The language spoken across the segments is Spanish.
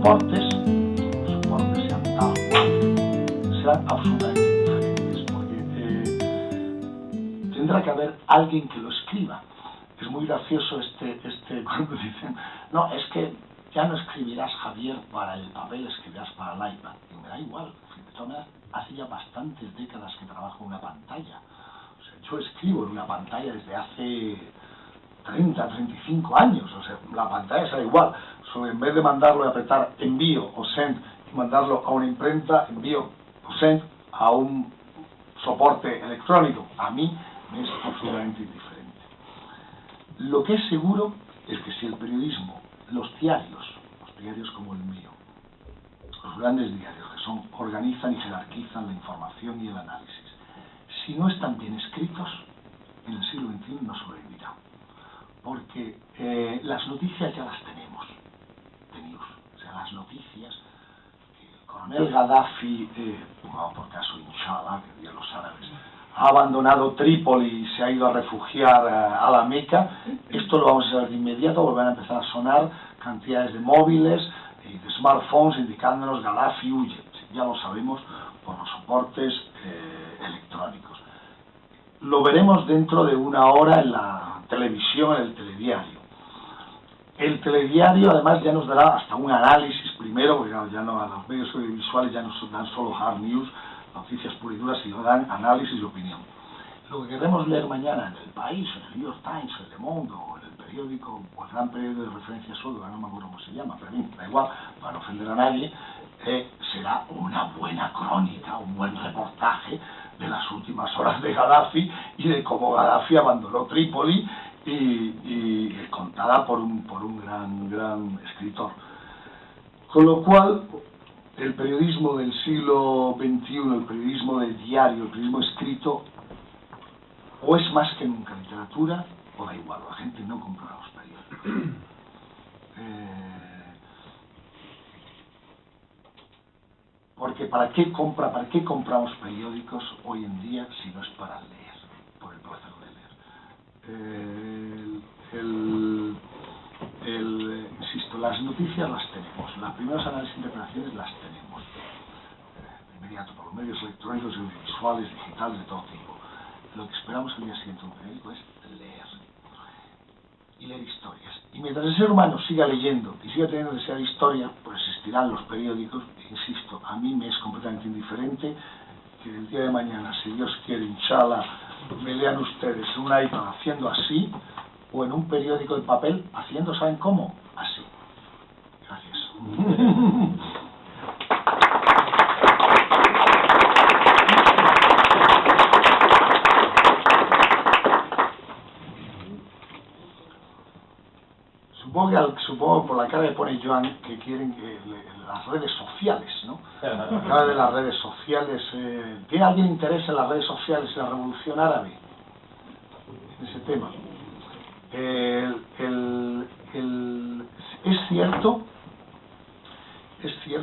soportes sean tal cual, serán absolutamente diferentes, porque tendrá que haber alguien que lo escriba. Es muy gracioso cuando dicen, no, es que ya no escribirás, Javier, para el papel, escribirás para el iPad. Y me da igual, de todas maneras, hace ya bastantes décadas que trabajo en una pantalla. O sea, yo escribo en una pantalla desde hace 30, 35 años, o sea, la pantalla será igual. Solo en vez de mandarlo y apretar envío o send y mandarlo a una imprenta, envío o send a un soporte electrónico. A mí me es absolutamente indiferente. Lo que es seguro es que si el periodismo, los diarios como el mío, los grandes diarios que organizan y jerarquizan la información y el análisis, si no están bien escritos, en el siglo XXI no sobrevivirá. Porque las noticias ya las tenemos, o sea, las noticias, que el coronel Gaddafi, por caso Inshallah, que dirían los árabes, ha abandonado Trípoli y se ha ido a refugiar a la Meca, esto lo vamos a ver de inmediato, volverán a empezar a sonar cantidades de móviles y de smartphones indicándonos Gaddafi huye. Ya lo sabemos por los soportes electrónicos. Lo veremos dentro de una hora en la televisión, en el telediario. El telediario además ya nos dará hasta un análisis primero, porque ya no, a los medios audiovisuales ya no dan solo hard news, noticias puras y duras, sino dan análisis y opinión. Lo que queremos leer mañana en El País, en el New York Times, en Le Monde, o en el periódico, o el gran periódico de referencia sueldo, no me acuerdo cómo se llama, pero da igual, para no ofender a nadie, será una buena crónica, un buen reportaje de las últimas horas de Gaddafi y de cómo Gaddafi abandonó Trípoli y contada por un gran escritor. Con lo cual, el periodismo del siglo XXI, el periodismo del diario, el periodismo escrito, o es más que nunca literatura, o da igual, la gente no comprará los periódicos. Porque ¿para qué compramos periódicos hoy en día si no es para leer, por el placer de leer? Insisto, las noticias las tenemos, los primeros análisis e interpretaciones las tenemos, de inmediato por los medios electrónicos, visuales, digitales, de todo tipo. Lo que esperamos el día siguiente de un periódico es leer, y leer historias. Y mientras el ser humano siga leyendo y siga teniendo necesidad de historia, pues existirán los periódicos. Insisto, a mí me es completamente indiferente que el día de mañana, si Dios quiere, inshallah, me lean ustedes en un iPad haciendo así, o en un periódico de papel haciendo, ¿saben cómo? Así. Gracias. Supongo por la cara que pone Joan que quieren las redes sociales, ¿no? La cara de las redes sociales. ¿Tiene alguien interés en las redes sociales y la revolución árabe? En ese tema. Es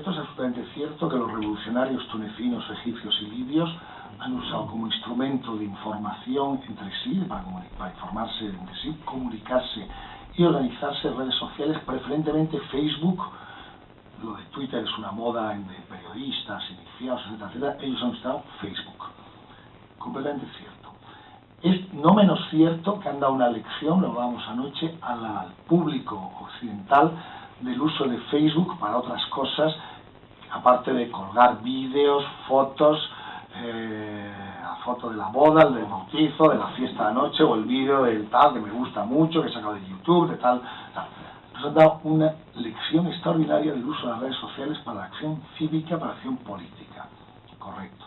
absolutamente cierto que los revolucionarios tunecinos, egipcios y libios han usado como instrumento de información entre sí, para informarse entre sí, comunicarse y organizarse en redes sociales, preferentemente Facebook. Lo de Twitter es una moda de periodistas, iniciados, etcétera, etcétera. Ellos han usado Facebook. Completamente cierto. Es no menos cierto que han dado una lección, lo hablábamos anoche, al público occidental del uso de Facebook para otras cosas, aparte de colgar vídeos, fotos, la foto de la boda, el del bautizo, de la fiesta de anoche, o el vídeo del tal que me gusta mucho, que he sacado de YouTube, de tal. Nos han dado una lección extraordinaria del uso de las redes sociales para la acción cívica, para la acción política. Correcto.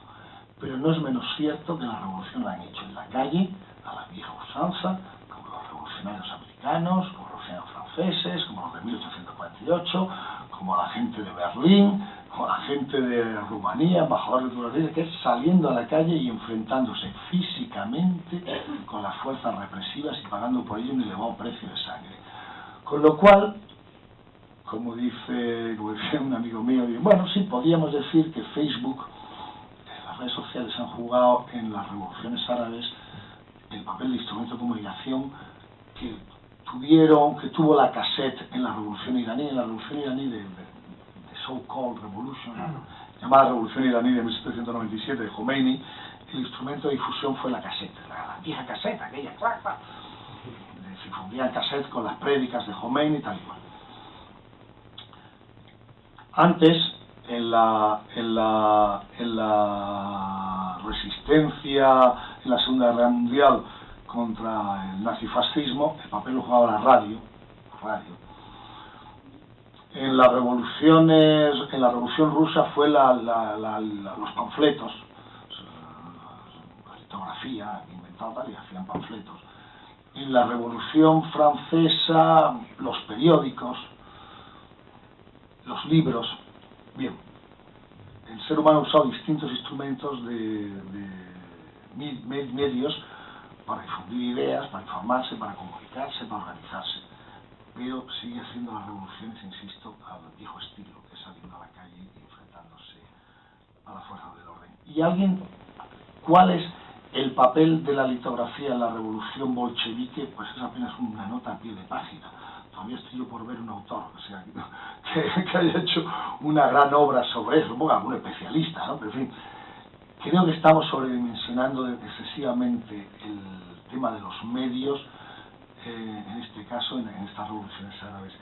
Pero no es menos cierto que la revolución la han hecho en la calle, a la vieja usanza, como los revolucionarios americanos, como los revolucionarios franceses, como los de 1848, como la gente de Berlín, como la gente de Rumanía, embajadores de Turquía, que es saliendo a la calle y enfrentándose físicamente con las fuerzas represivas y pagando por ello un elevado precio de sangre. Con lo cual, como dice un amigo mío, bueno, sí, podríamos decir que Facebook, las redes sociales han jugado en las revoluciones árabes el papel de instrumento de comunicación que tuvo la cassette en la revolución iraní. En la revolución iraní de so-called revolution, llamada Revolución iraní de 1797 de Khomeini, el instrumento de difusión fue la caseta, la vieja caseta, aquella claca. Se difundían cassette con las prédicas de Khomeini y tal y cual. Antes, en la resistencia en la Segunda Guerra Mundial contra el nazifascismo, el papel lo jugaba la radio. En la revolución rusa fue los panfletos, la litografía inventada y hacían panfletos. En la revolución francesa, los periódicos, los libros. Bien, el ser humano ha usado distintos instrumentos de medios para difundir ideas, para informarse, para comunicarse, para organizarse. Pero sigue haciendo las revoluciones, insisto, al viejo estilo, que es saliendo a la calle y enfrentándose a la fuerza del orden. ¿Y cuál es el papel de la litografía en la revolución bolchevique? Pues es apenas una nota a pie de página. Todavía estoy yo por ver un autor, o sea, que haya hecho una gran obra sobre eso, algún especialista, ¿no? Pero en fin, creo que estamos sobredimensionando excesivamente el tema de los medios, en este caso, en estas revoluciones árabes.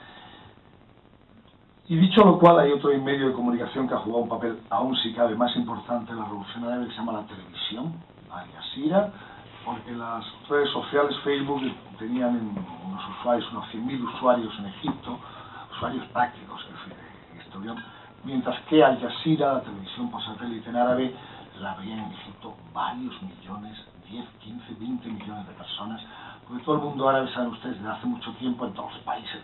Y dicho lo cual, hay otro medio de comunicación que ha jugado un papel aún si cabe más importante en la revolución árabe, que se llama la televisión, Al Jazeera, porque las redes sociales, Facebook, tenían unos usuarios, unos 100.000 usuarios en Egipto, usuarios prácticos, mientras que Al Jazeera, la televisión por satélite en árabe, la veían en Egipto varios millones, 10, 15, 20 millones de personas, porque todo el mundo árabe, saben ustedes, desde hace mucho tiempo en todos los países,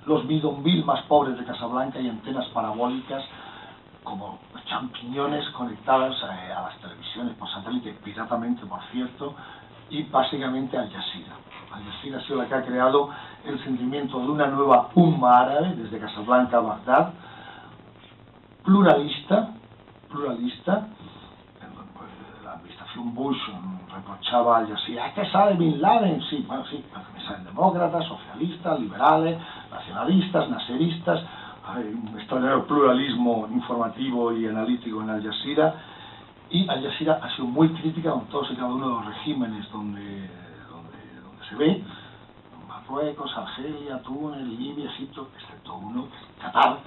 los bidonville más pobres de Casablanca y antenas parabólicas como champiñones conectadas a las televisiones por satélite, piratamente por cierto, y básicamente Al Jazeera. Al Jazeera ha sido la que ha creado el sentimiento de una nueva umma árabe, desde Casablanca a Bagdad, pluralista. La administración Bush reprochaba a Al Jazeera, ¿qué sabe Bin Laden? Sí, bueno, sí, me salen demócratas, socialistas, liberales, nacionalistas, naseristas. Hay un extraordinario pluralismo informativo y analítico en Al Jazeera, y Al Jazeera ha sido muy crítica con todos y cada uno de los regímenes donde se ve, Marruecos, Argelia, Túnez, Libia, Egipto, excepto uno, que es Qatar,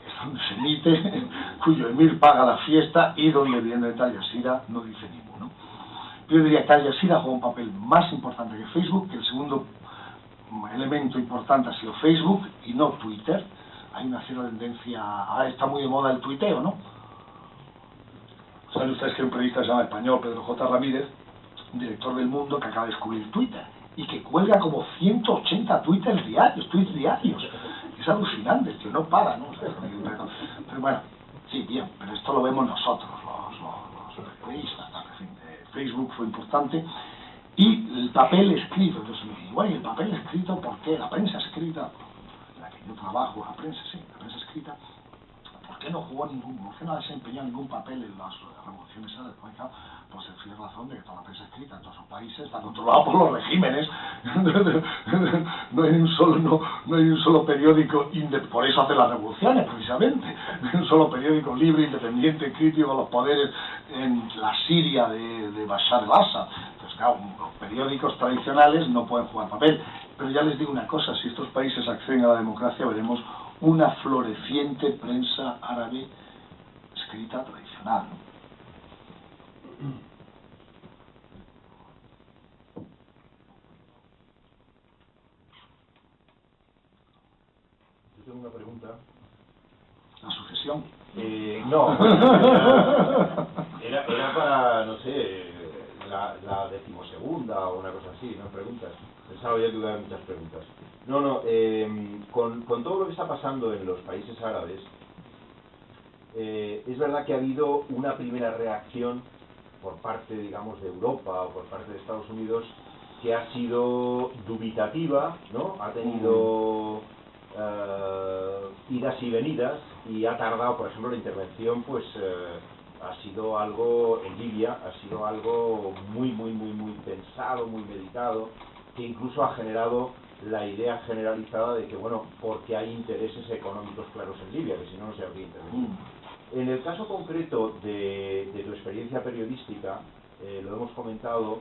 que es donde se emite, cuyo emir paga la fiesta y donde evidentemente Al Jazeera no dice ninguno. Yo diría que Al Jazeera juega un papel más importante que Facebook, que el segundo elemento importante ha sido Facebook y no Twitter. Hay una cierta tendencia, ahora está muy de moda el tuiteo, ¿no? Saben ustedes que un periodista se llama español, Pedro J. Ramírez, un director del Mundo, que acaba de descubrir Twitter y que cuelga como 180 tweets diarios. Es alucinante, el tío no para, ¿no? Pero bueno, sí, bien, pero esto lo vemos nosotros, los periodistas, en fin, Facebook fue importante. Y el papel escrito, entonces me digo, bueno, ¿y el papel escrito por qué? La prensa escrita, la que yo trabajo, la prensa escrita, ¿por qué no jugó por qué no desempeñó ningún papel en las revoluciones árabes? Claro, por sencilla razón de que toda la prensa escrita en todos los países está controlada por los regímenes. No hay un solo periódico, por eso hace las revoluciones precisamente, no hay un solo periódico libre, independiente, crítico con los poderes en la Siria de Bashar al-Assad. Entonces claro, los periódicos tradicionales no pueden jugar papel. Pero ya les digo una cosa, si estos países acceden a la democracia, veremos una floreciente prensa árabe escrita tradicional, ¿no? Yo tengo una pregunta. ¿La sucesión? No, era para, no sé, la decimosegunda o una cosa así, ¿no? Preguntas. Pensaba yo que iba a haber muchas preguntas. Con todo lo que está pasando en los países árabes, es verdad que ha habido una primera reacción por parte, digamos, de Europa o por parte de Estados Unidos que ha sido dubitativa, ¿no? Ha tenido idas y venidas y ha tardado, por ejemplo, la intervención, pues ha sido algo, en Libia, ha sido algo muy pensado, muy meditado, que incluso ha generado la idea generalizada de que, bueno, porque hay intereses económicos claros en Libia, que si no, no se habría intervenido. En el caso concreto de tu experiencia periodística, lo hemos comentado,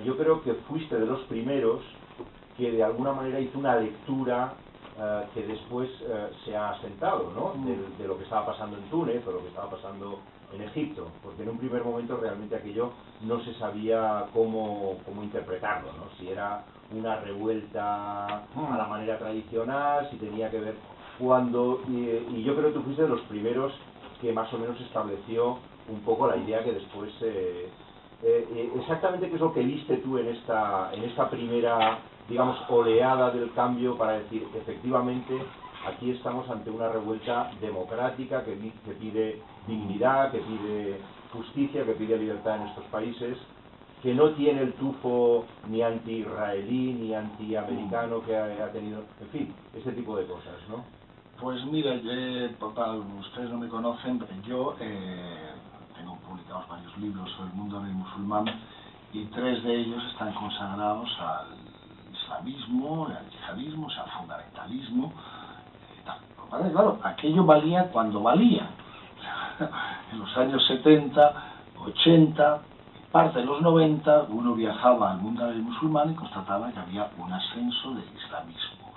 yo creo que fuiste de los primeros que de alguna manera hizo una lectura que después se ha asentado, ¿no? De lo que estaba pasando en Túnez o lo que estaba pasando en Egipto, porque en un primer momento realmente aquello no se sabía cómo interpretarlo, ¿no? Si era una revuelta a la manera tradicional, si tenía que ver cuando... Y yo creo que tú fuiste de los primeros que más o menos estableció un poco la idea que después... exactamente qué es lo que viste tú en esta primera, digamos, oleada del cambio para decir, efectivamente, aquí estamos ante una revuelta democrática que pide dignidad, que pide justicia, que pide libertad en estos países, que no tiene el tufo ni anti-israelí ni anti-americano que ha tenido, en fin, este tipo de cosas, ¿no? Pues mira, para ustedes no me conocen, yo tengo publicados varios libros sobre el mundo árabe musulmán y 3 de ellos están consagrados al islamismo, al yihadismo, o sea, al fundamentalismo. Claro, aquello valía cuando valía. En los años 70, 80, parte de los 90, uno viajaba al mundo árabe musulmán y constataba que había un ascenso del islamismo.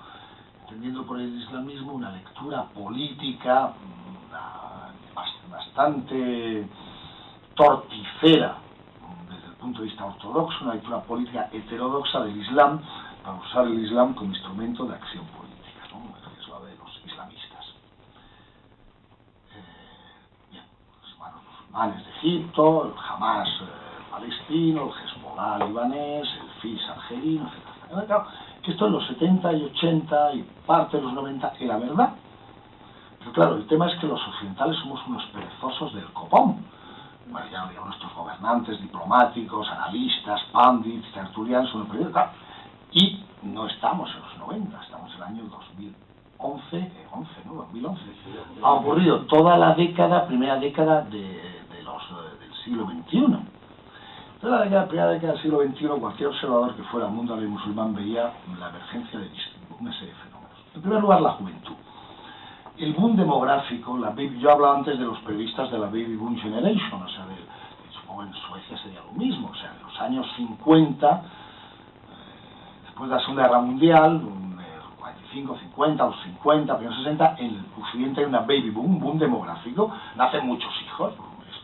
Entendiendo por el islamismo una lectura política bastante torticera desde el punto de vista ortodoxo, una lectura política heterodoxa del Islam, para usar el Islam como instrumento de acción política, ¿no? Es la de los islamistas. Bien, los hermanos musulmanes de Egipto, el Hamas palestino, el Hezbollah libanés, el FIS argelino, etc. Claro, que esto en los 70 y 80 y parte de los 90 era verdad. Pero claro, el tema es que los occidentales somos unos perezosos del copón. Bueno, ya digo, nuestros gobernantes, diplomáticos, analistas, pandits, tertulianos, son periodistas, y no estamos en los 90, estamos en el año 2011, 2011. Ha ocurrido toda la década, primera década del siglo XXI. Toda la primera década del siglo XXI, cualquier observador que fuera al mundo árabe musulmán veía la emergencia de una serie de fenómenos. En primer lugar, la juventud. El boom demográfico, yo hablaba antes de los periodistas de la Baby Boom Generation, o sea, supongo en Suecia sería lo mismo, o sea, en los años 50, después de la Segunda Guerra Mundial, 45, 50, los 50, primeros 60, en el occidente hay una baby boom, un boom demográfico, nacen muchos hijos,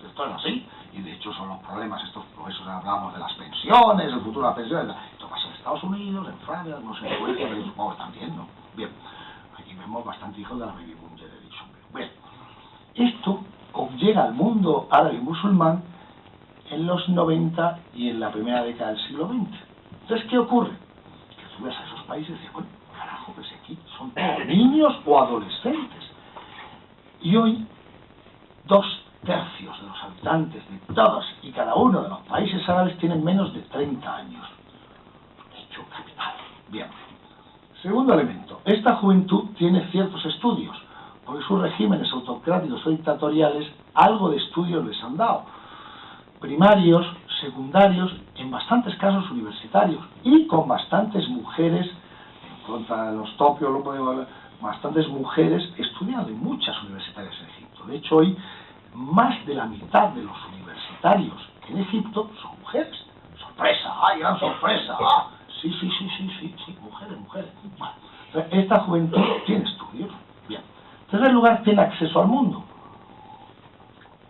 esto es así, y de hecho son los problemas, por eso hablamos de las pensiones, el futuro de las pensiones, esto pasa en Estados Unidos, en Francia, no sé, en Suecia, pero supongo que están viendo. Bien, aquí vemos bastante hijos de la Baby Boom Generation. Bien, esto llega al mundo árabe y musulmán en los 90 y en la primera década del siglo XX. Entonces, ¿qué ocurre? Que tú ves a esos países y dices, bueno, carajo, pues aquí son todos niños o adolescentes. Y hoy, 2 tercios de los habitantes de todos y cada uno de los países árabes tienen menos de 30 años. Hecho capital. Bien. Segundo elemento, esta juventud tiene ciertos estudios, porque sus regímenes autocráticos o dictatoriales algo de estudios les han dado. Primarios, secundarios, en bastantes casos universitarios, y con bastantes mujeres, en contra de los topios, bastantes mujeres estudiando en muchas universitarias en Egipto. De hecho, hoy más de la mitad de los universitarios en Egipto son mujeres. ¡Sorpresa! ¡Ay, gran sorpresa! ¡Ah! Sí, mujeres. Bueno, esta juventud tiene estudios. Bien. En tercer lugar, tiene acceso al mundo.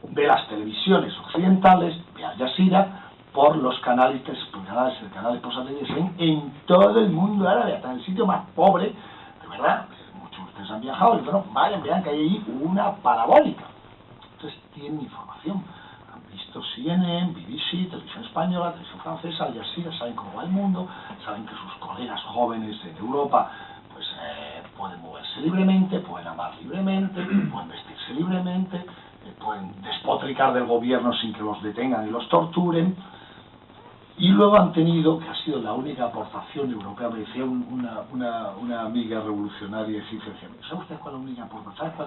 De las televisiones occidentales, de Al Jazeera, por los canales, el canal de posatelites en todo el mundo árabe, hasta en el sitio más pobre, de verdad. Muchos de ustedes han viajado y dijeron, vean que hay ahí una parabólica. Entonces tienen información. Han visto CNN, BBC, Televisión Española, Televisión Francesa, Al Jazeera, saben cómo va el mundo, saben que sus colegas jóvenes en Europa pues pueden moverse libremente, pueden amar libremente, pueden vestirse libremente, pueden despotricar del gobierno sin que los detengan y los torturen. Y luego han tenido, que ha sido la única aportación europea, me decía una amiga revolucionaria egipcia, ¿sabe usted cuál es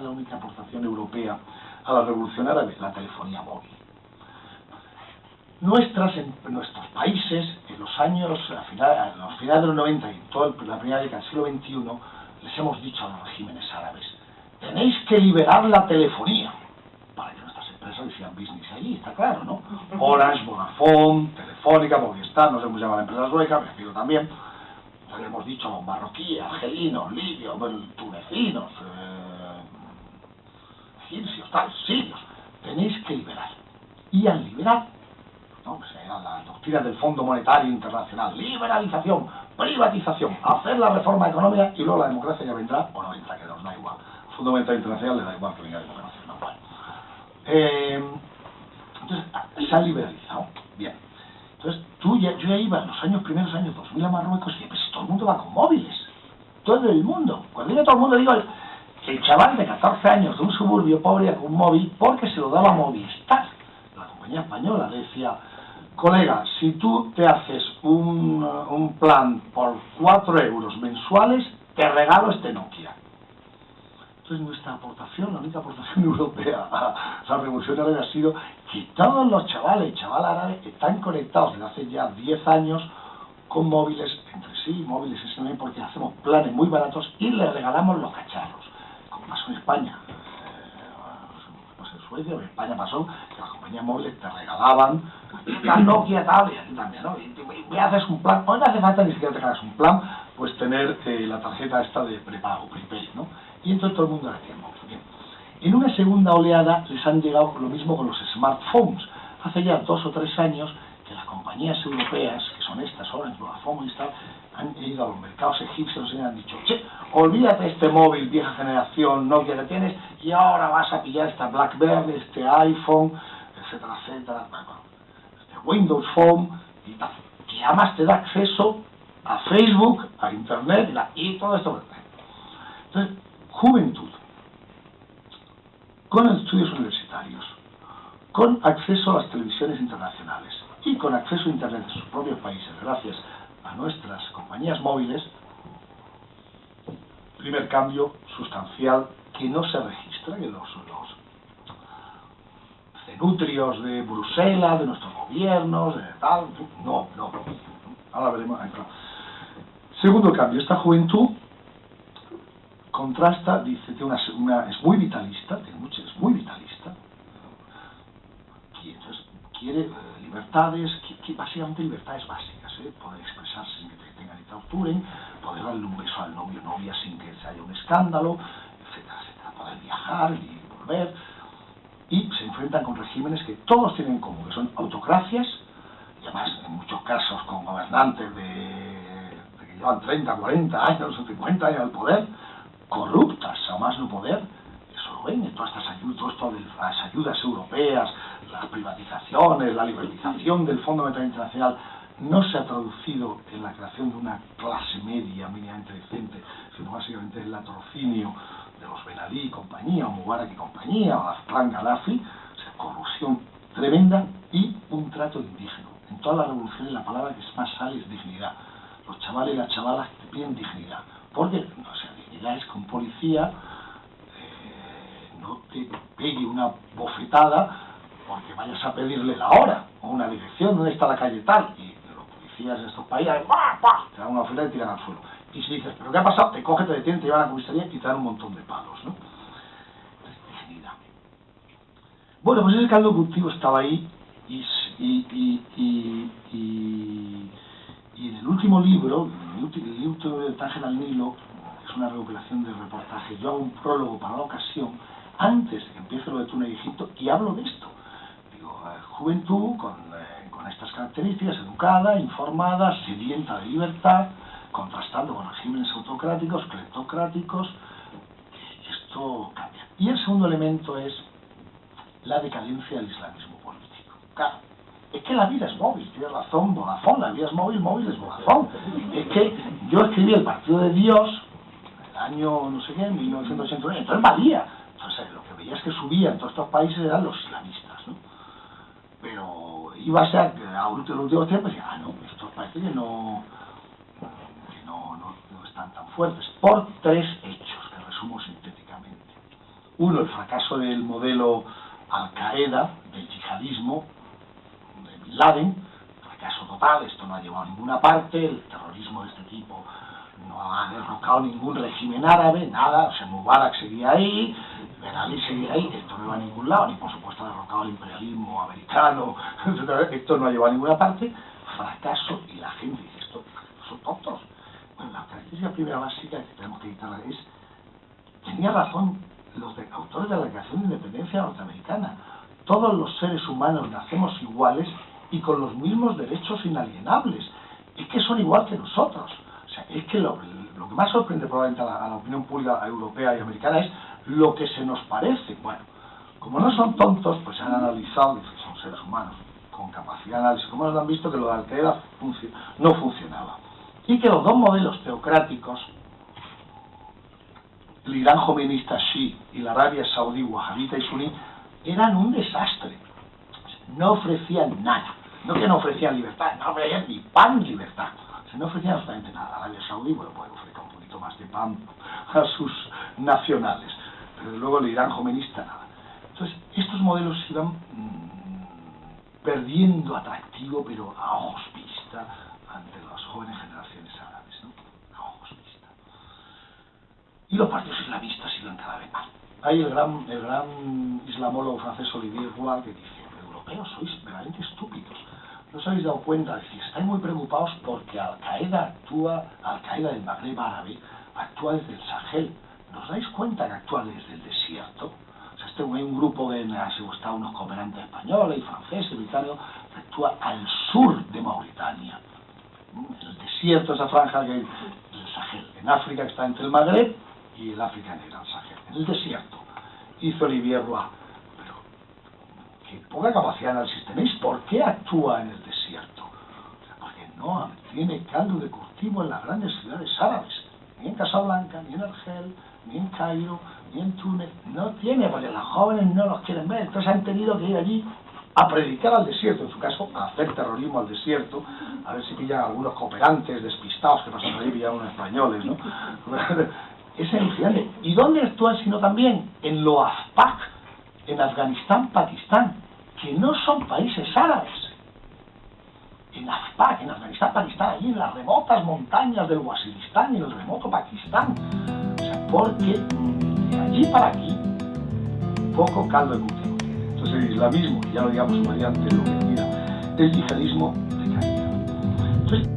la única aportación europea a la revolución árabe? La telefonía móvil. nuestros países, en los años, a los finales de los 90 y toda la primera década del siglo XXI, les hemos dicho a los regímenes árabes: tenéis que liberar la telefonía, para que nuestras empresas hicieran business allí, está claro, ¿no? Orange, Vodafone, Telefónica, Movistar, no sé cómo se llama la empresa sueca, me explico también. Le hemos dicho a los marroquíes, argelinos, libios, tunecinos, egipcios, sirios, tenéis que liberar. Y al liberar, ¿no? Pues era la doctrina del Fondo Monetario Internacional: liberalización, privatización, hacer la reforma económica y luego la democracia ya vendrá o no vendrá, que nos da igual. Al Fondo Monetario Internacional le da igual que venga la democracia, no, bueno. Entonces, se ha liberalizado. Bien. Entonces, yo ya iba en los primeros años 2000 a Marruecos y pues todo el mundo va con móviles. Todo el mundo. Cuando digo todo el mundo, digo el chaval de 14 años de un suburbio pobre con un móvil porque se lo daba Movistar. La compañía española le decía: colega, si tú te haces un plan por 4 euros mensuales, te regalo este Nokia. Entonces nuestra aportación, la única aportación europea a la revolución árabe ha sido que todos los chavales y chavalas árabes están conectados desde hace ya 10 años con móviles entre sí, móviles SMS, porque hacemos planes muy baratos y les regalamos los cacharros, como pasó en España. No sé, en Suecia o en España pasó que las compañías móviles te regalaban tal Nokia, tal, y aquí también, ¿no? Y me haces un plan, hoy no hace falta ni siquiera te hagas un plan, pues tener la tarjeta esta de prepago, prepaid, ¿no? Y entonces todo el mundo la tiene. Bien. En una segunda oleada les han llegado lo mismo con los smartphones. Hace ya 2 o 3 años que las compañías europeas, que son estas, Orange, Vodafone y tal, han ido a los mercados egipcios y han dicho: che, olvídate este móvil vieja generación, Nokia que tienes, y ahora vas a pillar esta BlackBerry, este iPhone, etcétera, etcétera, este Windows Phone y tal, que además te da acceso a Facebook, a Internet y todo esto. Entonces, juventud, con estudios universitarios, con acceso a las televisiones internacionales y con acceso a Internet en sus propios países, gracias a nuestras compañías móviles, primer cambio sustancial que no se registra en los cenutrios de Bruselas, de nuestros gobiernos, de tal, no. Ahora veremos. Segundo cambio, esta juventud contrasta, dice, es muy vitalista, es muy vitalista, y entonces quiere libertades, básicamente libertades básicas, poder expresarse sin que te detengan y torturen, poder darle un beso al novio o novia sin que se haya un escándalo, etcétera, etcétera, poder viajar y volver, y se enfrentan con regímenes que todos tienen en común, que son autocracias, y además en muchos casos con gobernantes que llevan 30, 40 años o 50 años al poder, corruptas a más no poder. Eso lo ven en todas estas ayudas, todo esto de las ayudas europeas, las privatizaciones, la liberalización del Fondo Monetario Internacional, no se ha traducido en la creación de una clase media mínimamente decente, sino básicamente en el latrocinio de los Ben Ali y compañía, o Mubarak y compañía, o Afgan Gaddafi, o sea, corrupción tremenda y un trato indigno. En todas las revoluciones la palabra que más sale es dignidad. Los chavales y las chavalas te piden dignidad, porque, o sea, dignidad es que un policía no te pegue una bofetada porque vayas a pedirle la hora o una dirección, dónde está la calle tal, y los policías de estos países te dan una bofetada y te tiran al suelo. Y si dices: ¿pero qué ha pasado?, te cogen, te detienen, te llevan a la comisaría y te dan un montón de palos, ¿no? Entonces, dignidad. Bueno, pues ese caldo de cultivo estaba ahí y en el último libro, el libro de Tánger al Nilo, es una recopilación de reportajes. Yo hago un prólogo para la ocasión, antes que empiece lo de Túnez y Egipto, y hablo de esto. Digo, juventud con estas características, educada, informada, sedienta de libertad, contrastando con regímenes autocráticos, cleptocráticos. Esto cambia. Y el segundo elemento es la decadencia del islamismo político. Claro, es que la vida es móvil, tienes razón, Vodafone, la vida es móvil, móvil es Vodafone. Es que yo escribí El Partido de Dios, el año, no sé qué, 1989, entonces valía. Entonces lo que veías que subían todos estos países eran los islamistas, ¿no? Pero iba a ser que a los últimos tiempos, no, estos parece que no están tan fuertes, por 3 hechos que resumo sintéticamente. Uno, el fracaso del modelo Al-Qaeda, del yihadismo, del Bin Laden, fracaso total, esto no ha llevado a ninguna parte, el terrorismo de este tipo no ha derrocado ningún régimen árabe, nada, o sea, Mubarak seguía ahí, Ben Ali seguía ahí, esto no iba a ningún lado, ni por supuesto ha derrocado el imperialismo americano, esto no ha llevado a ninguna parte, fracaso, y la gente dice, esto son tontos. Bueno, la característica primera básica que tenemos que evitar es, tenía razón los autores de la Declaración de Independencia norteamericana, todos los seres humanos nacemos iguales y con los mismos derechos inalienables, es que son igual que nosotros. O sea, es que lo que más sorprende probablemente a la opinión pública europea y americana es lo que se nos parece. Bueno, como no son tontos, pues han analizado, dicen, son seres humanos con capacidad de análisis, como nos han visto que lo de Al-Qaeda no funcionaba. Y que los dos modelos teocráticos, el Irán jovenista Shii y la Arabia Saudí wahabita y suní, eran un desastre. No ofrecían nada. No que no ofrecían libertad, no ofrecían ni pan ni libertad. No ofrecían absolutamente nada. Arabia Saudí, bueno, puede ofrecer un poquito más de pan a sus nacionales, pero luego el Irán jovenista nada. Entonces, estos modelos iban perdiendo atractivo, pero a ojos vista, ante las jóvenes generaciones árabes, ¿no? A ojos vista. Y los partidos islamistas iban cada vez más. Hay el gran islamólogo francés Olivier Roy que dice, europeos sois verdaderamente estúpidos. ¿No os habéis dado cuenta? Es decir, estáis muy preocupados porque Al-Qaeda del Magreb árabe, actúa desde el Sahel. ¿No os dais cuenta que actúa desde el desierto? O sea, hay un grupo de unos cooperantes españoles y franceses y británicos que actúa al sur de Mauritania. En el desierto, esa franja que hay el Sahel. En África está entre el Magreb y el África negra, el Sahel. En el desierto. Hizo Olivier Roy. Que poca capacidad de análisis tenéis. ¿Por qué actúa en el desierto? O sea, porque no tiene caldo de cultivo en las grandes ciudades árabes, ni en Casablanca, ni en Argel, ni en Cairo, ni en Túnez. No tiene, porque los jóvenes no los quieren ver. Entonces han tenido que ir allí a predicar al desierto, en su caso a hacer terrorismo al desierto, a ver si pillan algunos cooperantes despistados que pasan allí, pillan unos españoles, ¿no? Es alucinante. ¿Y dónde actúan sino también? En lo Afpak, en Afganistán, Pakistán, que no son países árabes. En Afpak, en Afganistán, Pakistán, allí en las remotas montañas del Waziristán y en el remoto Pakistán. O sea, porque de allí para aquí, poco caldo de cultivo tiene. Entonces el islamismo, ya lo digamos su variante, lo que diga, es yihadismo de caída. Entonces,